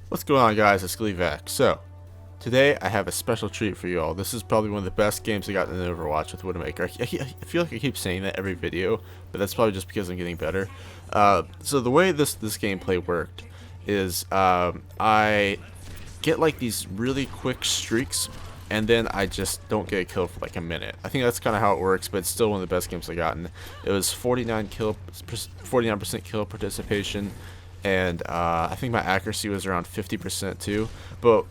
What's going on, guys? It's Gleevac. So, today I have a special treat for you all. This is probably one of the best games I got in Overwatch with Widowmaker. I feel like I keep saying that every video, but that's probably just because I'm getting better. So the way this gameplay worked is I get like these really quick streaks, and then I just don't get a kill for like a minute. I think that's kind of how it works, but it's still one of the best games I gotten. It was 49% kill participation. And I think my accuracy was around 50% too. But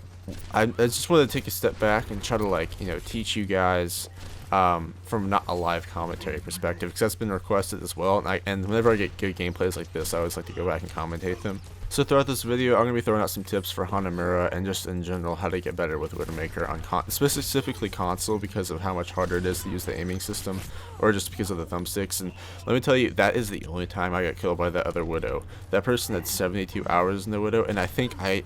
I just wanted to take a step back and try to teach you guys from not a live commentary perspective, because that's been requested as well. And whenever I get good gameplays like this, I always like to go back and commentate them. So throughout this video, I'm going to be throwing out some tips for Hanamura and just in general how to get better with Widowmaker on specifically console, because of how much harder it is to use the aiming system, or just because of the thumbsticks. And let me tell you, that is the only time I got killed by that other Widow. That person had 72 hours in the Widow, and I think I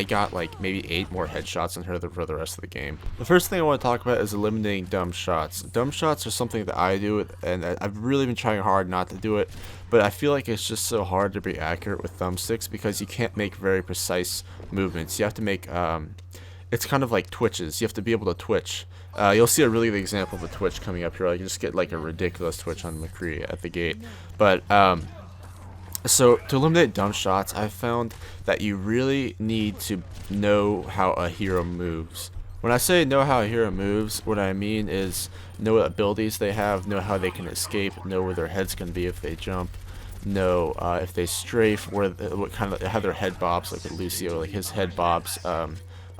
got like maybe 8 more headshots on her for the rest of the game. The first thing I want to talk about is eliminating dumb shots. Dumb shots are something that I do, and I've really been trying hard not to do it, but I feel like it's just so hard to be accurate with thumbsticks because you can't make very precise movements. You have to make, it's kind of like twitches. You have to be able to twitch. You'll see a really good example of a twitch coming up here. Like, you just get like a ridiculous twitch on McCree at the gate. But, so to eliminate dumb shots, I found that you really need to know how a hero moves. When I say know how a hero moves, what I mean is know what abilities they have, know how they can escape, know where their head's can be if they jump, know if they strafe, how their head bobs, like with Lucio, like his head bobs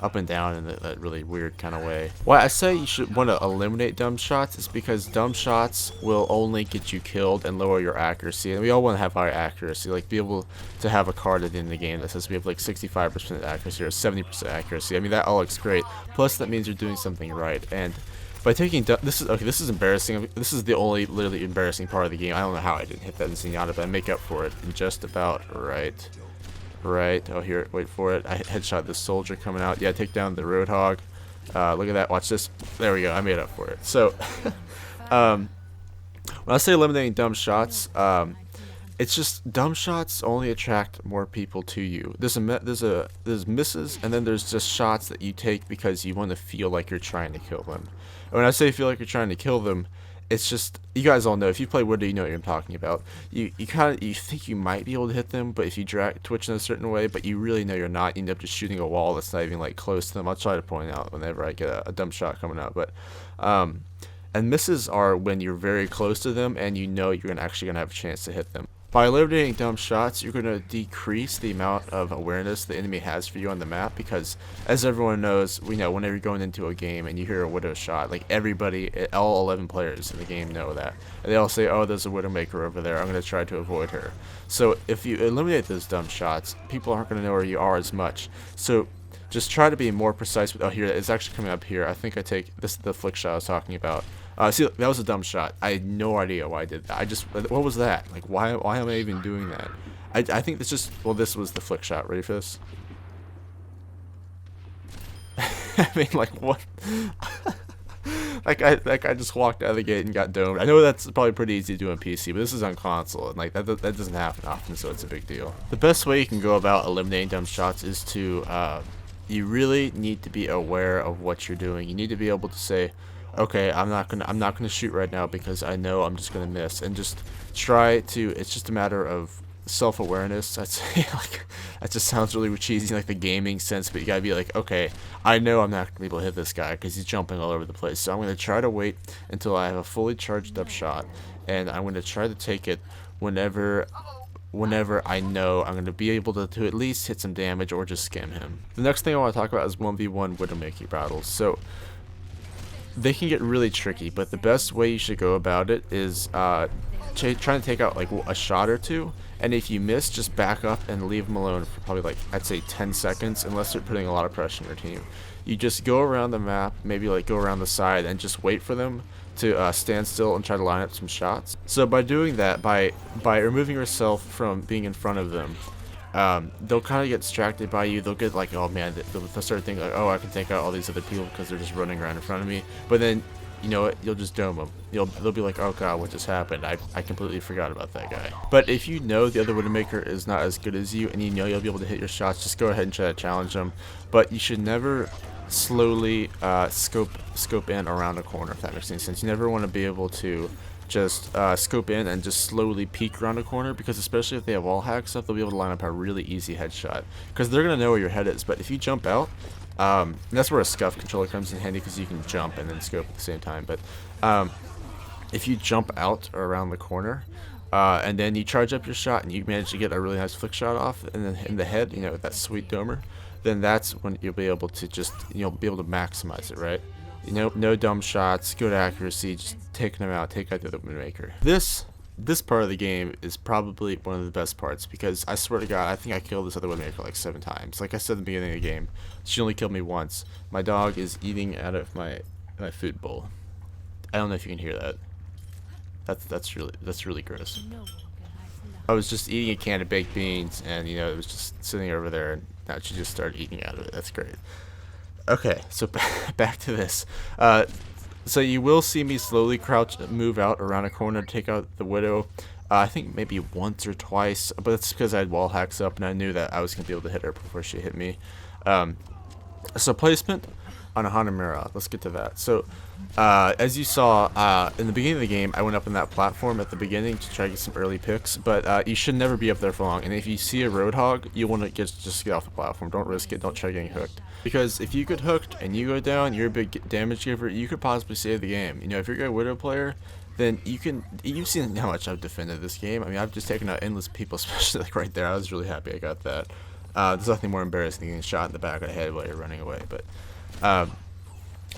up and down in that really weird kind of way. Why I say you should want to eliminate dumb shots is because dumb shots will only get you killed and lower your accuracy, and we all want to have higher accuracy, like be able to have a card at the end of the game that says we have like 65% accuracy or 70% accuracy. I mean, that all looks great, plus that means you're doing something right. And by taking this is embarrassing. This is the only literally embarrassing part of the game. I don't know how I didn't hit that in Zenyatta, but I make up for it in just about right. Oh, here, wait for it. I headshot this soldier coming out. Yeah, take down the Roadhog. Look at that. Watch this. There we go. I made up for it. So, when I say eliminating dumb shots, it's just dumb shots only attract more people to you. There's misses, and then there's just shots that you take because you want to feel like you're trying to kill them. And when I say feel like you're trying to kill them, it's just, you guys all know, if you play Widow, you know what I'm talking about. You think you might be able to hit them, but if you twitch in a certain way, but you really know you're not, you end up just shooting a wall that's not even like close to them. I'll try to point out whenever I get a dumb shot coming out, but and misses are when you're very close to them and you know you're actually gonna have a chance to hit them. By eliminating dumb shots, you're going to decrease the amount of awareness the enemy has for you on the map, because as everyone knows, we know whenever you're going into a game and you hear a Widow shot, like everybody, all 11 players in the game know that. And they all say, oh, there's a Widowmaker over there, I'm going to try to avoid her. So if you eliminate those dumb shots, people aren't going to know where you are as much. So just try to be more precise with, oh, here, it's actually coming up here. I think I take, this is the flick shot I was talking about. See, that was a dumb shot. I had no idea why I did that. What was that? Like, why am I even doing that? I think it's just, well, this was the flick shot. Ready for this? I mean, like, what? Like I just walked out of the gate and got domed. I know that's probably pretty easy to do on PC, but this is on console, and like that doesn't happen often, so it's a big deal. The best way you can go about eliminating dumb shots is to, you really need to be aware of what you're doing. You need to be able to say, okay, I'm not gonna shoot right now because I know I'm just gonna miss, and just try to. It's just a matter of self-awareness. I'd say, like, that just sounds really cheesy, like the gaming sense, but you gotta be like, okay, I know I'm not gonna be able to hit this guy because he's jumping all over the place, so I'm gonna try to wait until I have a fully charged up shot, and I'm gonna try to take it whenever I know I'm going to be able to at least hit some damage or just skim him. The next thing I want to talk about is 1v1 Widowmaker battles. So they can get really tricky, but the best way you should go about it is trying to take out like a shot or two, and if you miss, just back up and leave them alone for probably, like, I'd say 10 seconds, unless they're putting a lot of pressure on your team. You just go around the map, maybe like go around the side, and just wait for them to stand still and try to line up some shots. So by doing that, by removing yourself from being in front of them, they'll kind of get distracted by you. They'll get like, oh man, they'll start thinking like, oh, I can take out all these other people because they're just running around in front of me. But then you know what, you'll just dome them. They'll be like, oh god, what just happened? I completely forgot about that guy. But if you know the other Widowmaker is not as good as you, and you know you'll be able to hit your shots, just go ahead and try to challenge them. But you should never slowly scope in around a corner, if that makes any sense. You never want to be able to just scope in and just slowly peek around a corner, because especially if they have wall hack stuff, they'll be able to line up a really easy headshot, because they're going to know where your head is. But if you jump out, and that's where a scuff controller comes in handy, because you can jump and then scope at the same time. But if you jump out or around the corner, and then you charge up your shot and you manage to get a really nice flick shot off and then in the head, you know, that sweet domer, then that's when you'll be able to just, you'll be able to maximize it, right? You know, no dumb shots, good accuracy, just taking them out, take out the other Widowmaker. This part of the game is probably one of the best parts, because I swear to God, I think I killed this other Widowmaker like 7 times. Like I said at the beginning of the game, she only killed me once. My dog is eating out of my food bowl. I don't know if you can hear that. That's really gross. I was just eating a can of baked beans, and you know, it was just sitting over there, and now she just started eating out of it. That's great. Okay, so back to this. So you will see me slowly move out around a corner to take out the Widow. I think maybe once or twice, but that's because I had wall hacks up and I knew that I was going to be able to hit her before she hit me. So placement on a Hanamura, let's get to that. So as you saw in the beginning of the game, I went up on that platform at the beginning to try to get some early picks, but you should never be up there for long. And if you see a Roadhog, you want to just get off the platform. Don't risk it. Don't try getting hooked. Because if you get hooked and you go down, you're a big damage giver, you could possibly save the game. You know, if you're a good Widow player, then you've seen how much I've defended this game. I mean, I've just taken out endless people, especially like right there. I was really happy I got that. There's nothing more embarrassing than getting shot in the back of the head while you're running away. But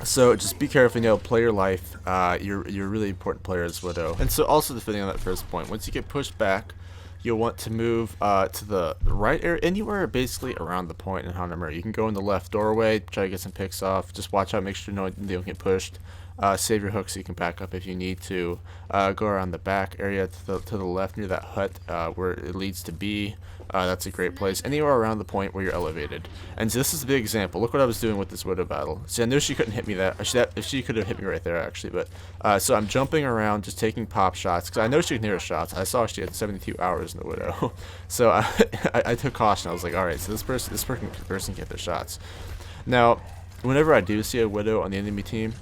so just be careful, you know, play your life. You're a really important player as Widow. And so also defending on that first point, once you get pushed back, you'll want to move to the right area, anywhere basically around the point in Hanamura. You can go in the left doorway, try to get some picks off. Just watch out, make sure they don't get pushed. Save your hook so you can back up if you need to. Go around the back area to the left near that hut where it leads to B. That's a great place. Anywhere around the point where you're elevated. And so this is a big example. Look what I was doing with this Widow battle. See, I knew she couldn't hit me if she could have hit me right there actually. But so I'm jumping around, just taking pop shots, because I know she can hear her shots. I saw she had 72 hours in the Widow. So I took caution. I was like, all right, so this person can get their shots. Now, whenever I do see a Widow on the enemy team,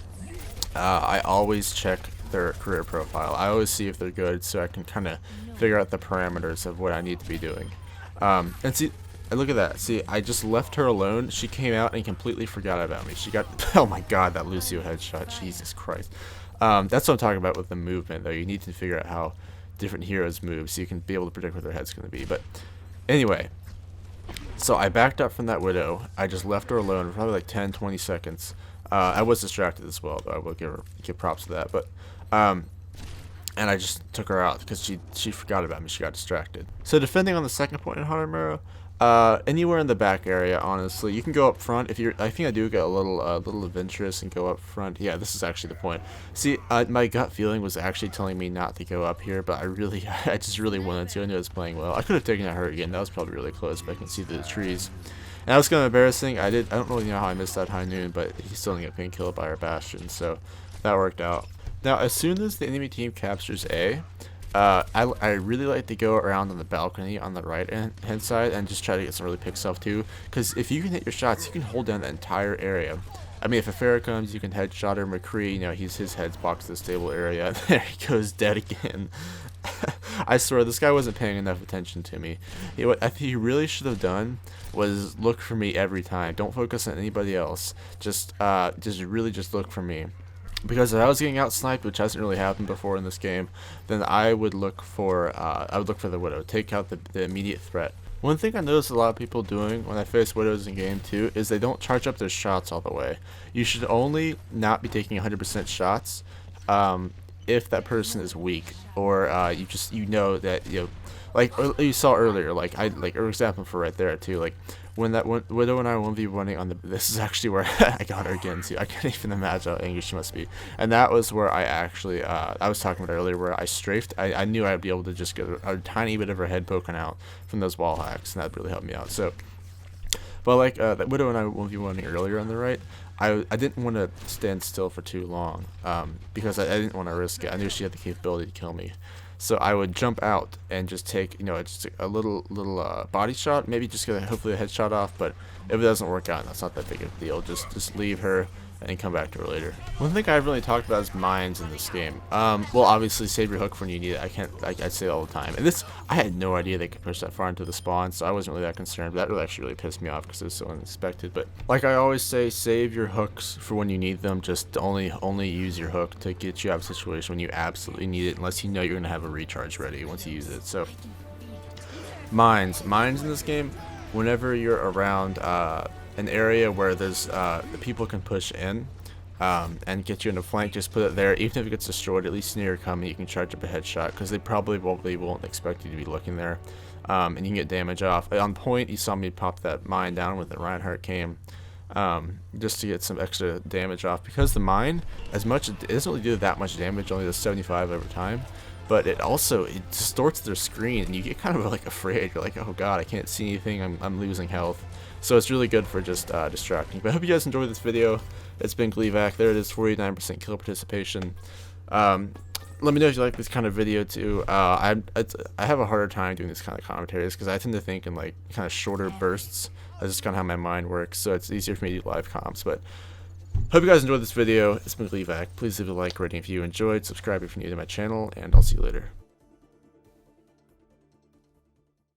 I always check their career profile. I always see if they're good, so I can kind of figure out the parameters of what I need to be doing. And see, look at that. See, I just left her alone. She came out and completely forgot about me. She got, oh my god, that Lucio headshot. Jesus Christ. That's what I'm talking about with the movement, though. You need to figure out how different heroes move so you can be able to predict what their head's going to be. But anyway, so I backed up from that Widow. I just left her alone for probably like 10-20 seconds. I was distracted as well, though. I will give props to that. But and I just took her out because she forgot about me. She got distracted. So defending on the second point in Hanamura, anywhere in the back area, honestly, you can go up front if you're. I think I do get a little adventurous and go up front. Yeah, this is actually the point. See, my gut feeling was actually telling me not to go up here, but I just really wanted to. I knew I was playing well. I could have taken out her again. That was probably really close, but I can see through the trees. And that was kind of embarrassing. I don't really know how I missed that high noon, but he still didn't get pin killed by our Bastion, so that worked out. Now, as soon as the enemy team captures A, I really like to go around on the balcony on the right hand side and just try to get some really picks off too, because if you can hit your shots, you can hold down the entire area. I mean, if a Farrah comes, you can headshot her. McCree, you know, his head's boxed the stable area. There he goes, dead again. I swear, this guy wasn't paying enough attention to me. What I think he really should have done was look for me every time. Don't focus on anybody else. Just really look for me. Because if I was getting out sniped, which hasn't really happened before in this game, then I would look for the Widow, take out the immediate threat. One thing I noticed a lot of people doing when I face Widows in game 2 is they don't charge up their shots all the way. You should only not be taking 100% shots if that person is weak, or you know that, you know, like you saw earlier, like for example for right there too, like when that Widow and I 1v1ing on the, this is actually where I got her again too. I can't even imagine how angry she must be. And that was where I actually I was talking about earlier, where I strafed. I knew I'd be able to just get a tiny bit of her head poking out from those wall hacks, and that really helped me out. So But like that Widow and I 1v1ing earlier on the right, I didn't want to stand still for too long because I didn't want to risk it. I knew she had the capability to kill me. So I would jump out and just take, just a little body shot, maybe just get hopefully a headshot off. But if it doesn't work out, that's not that big of a deal. Just leave her and come back to her later. One thing I haven't really talked about is mines in this game. Well, obviously save your hook for when you need it. I say it all the time. And this, I had no idea they could push that far into the spawn, so I wasn't really that concerned. But that really actually really pissed me off because it was so unexpected. But like I always say, save your hooks for when you need them. Just only use your hook to get you out of a situation when you absolutely need it, unless you know you're gonna have a recharge ready once you use it. So mines in this game, whenever you're around an area where there's people can push in and get you in a flank, just put it there. Even if it gets destroyed, at least near coming, you can charge up a headshot because they probably won't expect you to be looking there, and you can get damage off. On point, you saw me pop that mine down with the Reinhardt came just to get some extra damage off, because the mine, as much it doesn't really do that much damage, only does 75 over time. But it distorts their screen, and you get kind of like afraid. You're like, oh god, I can't see anything. I'm losing health. So it's really good for just distracting. But I hope you guys enjoyed this video. It's been Gleevac. There it is, 49% kill participation. Let me know if you like this kind of video too. I have a harder time doing this kind of commentaries because I tend to think in like kind of shorter bursts. That's just kind of how my mind works. So it's easier for me to do live comps. But hope you guys enjoyed this video. It's been Gleevac. Please leave a like rating if you enjoyed. Subscribe if you're new to my channel, and I'll see you later.